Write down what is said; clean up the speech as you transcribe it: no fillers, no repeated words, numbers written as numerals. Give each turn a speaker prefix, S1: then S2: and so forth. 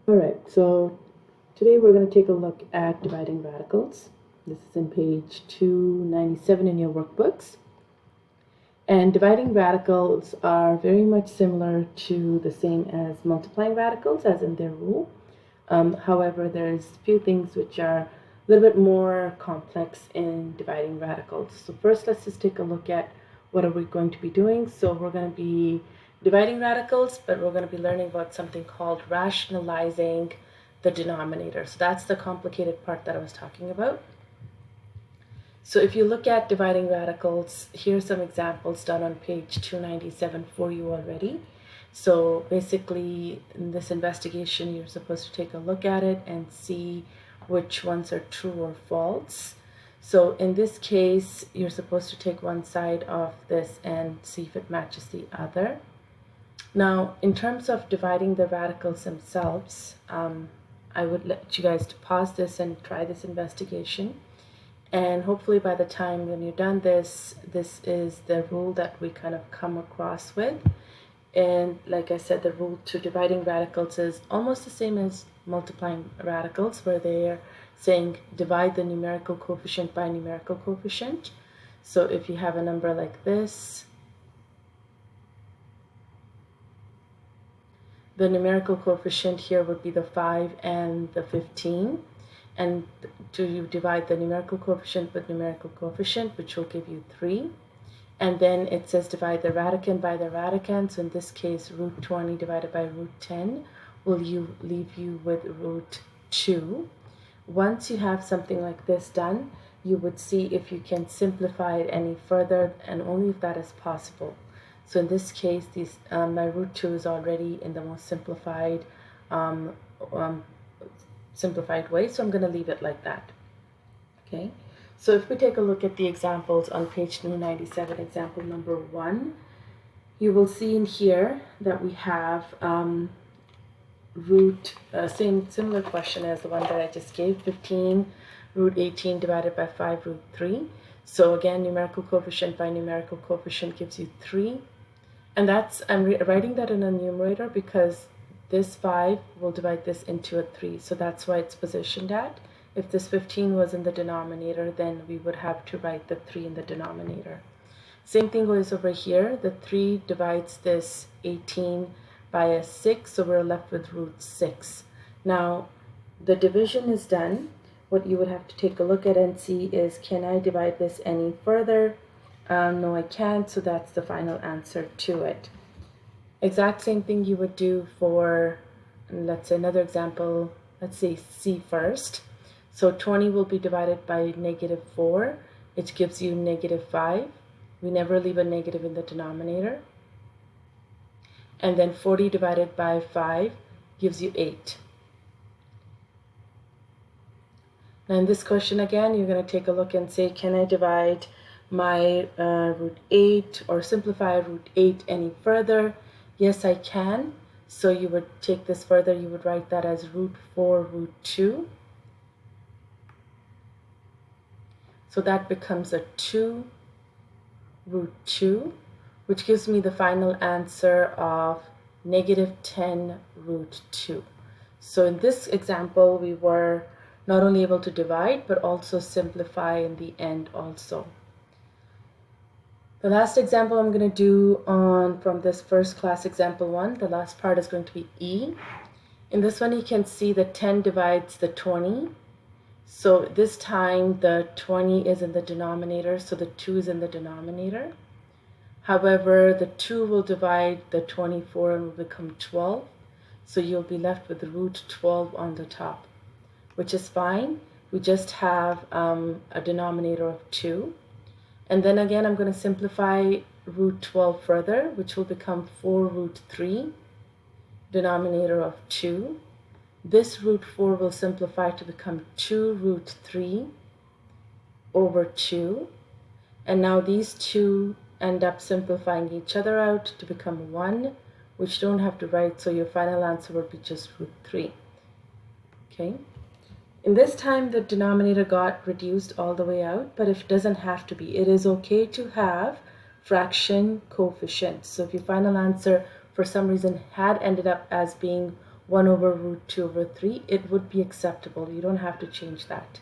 S1: Alright, so today we're going to take a look at dividing radicals. This is in page 297 in your workbooks. And dividing radicals are very much similar to the same as multiplying radicals, as in their rule. However, there's a few things which are a little bit more complex in dividing radicals. So first, let's just take a look at what are we going to be doing. So we're going to be dividing radicals, but we're going to be learning about something called rationalizing the denominator. So that's the complicated part that I was talking about. So if you look at dividing radicals, here's some examples done on page 297 for you already. So basically, in this investigation, you're supposed to take a look at it and see which ones are true or false. So in this case, you're supposed to take one side of this and see if it matches the other. Now, in terms of dividing the radicals themselves, I would let you guys to pause this and try this investigation. And hopefully by the time when you're done this is the rule that we kind of come across with. And like I said, the rule to dividing radicals is almost the same as multiplying radicals, where they're saying divide the numerical coefficient by numerical coefficient. So if you have a number like this, the numerical coefficient here would be the 5 and the 15. And you divide the numerical coefficient with numerical coefficient, which will give you 3. And then it says divide the radicand by the radicand. So in this case, root 20 divided by root 10 will leave you with root 2. Once you have something like this done, you would see if you can simplify it any further, and only if that is possible. So in this case, my root 2 is already in the most simplified way, so I'm going to leave it like that. Okay, so if we take a look at the examples on page 297, example number 1, you will see in here that we have similar question as the one that I just gave, 15 root 18 divided by 5 root 3. So again, numerical coefficient by numerical coefficient gives you 3. And I'm writing that in a numerator because this 5 will divide this into a 3. So that's why it's positioned at. If this 15 was in the denominator, then we would have to write the 3 in the denominator. Same thing goes over here. The 3 divides this 18 by a 6, so we're left with root 6. Now, the division is done. What you would have to take a look at and see is, can I divide this any further? No, I can't, so that's the final answer to it. Exact same thing you would do for, let's say another example, let's say C first. So 20 will be divided by negative 4, which gives you negative 5. We never leave a negative in the denominator. And then 40 divided by 5 gives you 8. Now in this question again, you're going to take a look and say, can I divide my root 8 or simplify root 8 any further? Yes, I can. So you would take this further, you would write that as root 4 root 2. So that becomes a 2 root 2, which gives me the final answer of negative 10 root 2. So in this example, we were not only able to divide, but also simplify in the end also. The last example I'm going to do from this first class example 1, the last part is going to be E. In this one, you can see the 10 divides the 20. So this time the 20 is in the denominator, so the 2 is in the denominator. However, the 2 will divide the 24 and will become 12. So you'll be left with root 12 on the top, which is fine. We just have a denominator of 2. And then again, I'm going to simplify root 12 further, which will become 4 root 3, denominator of 2. This root 4 will simplify to become 2 root 3 over 2. And now these two end up simplifying each other out to become 1, which you don't have to write, so your final answer would be just root 3. Okay. In this time, the denominator got reduced all the way out, but it doesn't have to be. It is okay to have fraction coefficients. So if your final answer for some reason had ended up as being 1 over root 2 over 3, it would be acceptable. You don't have to change that.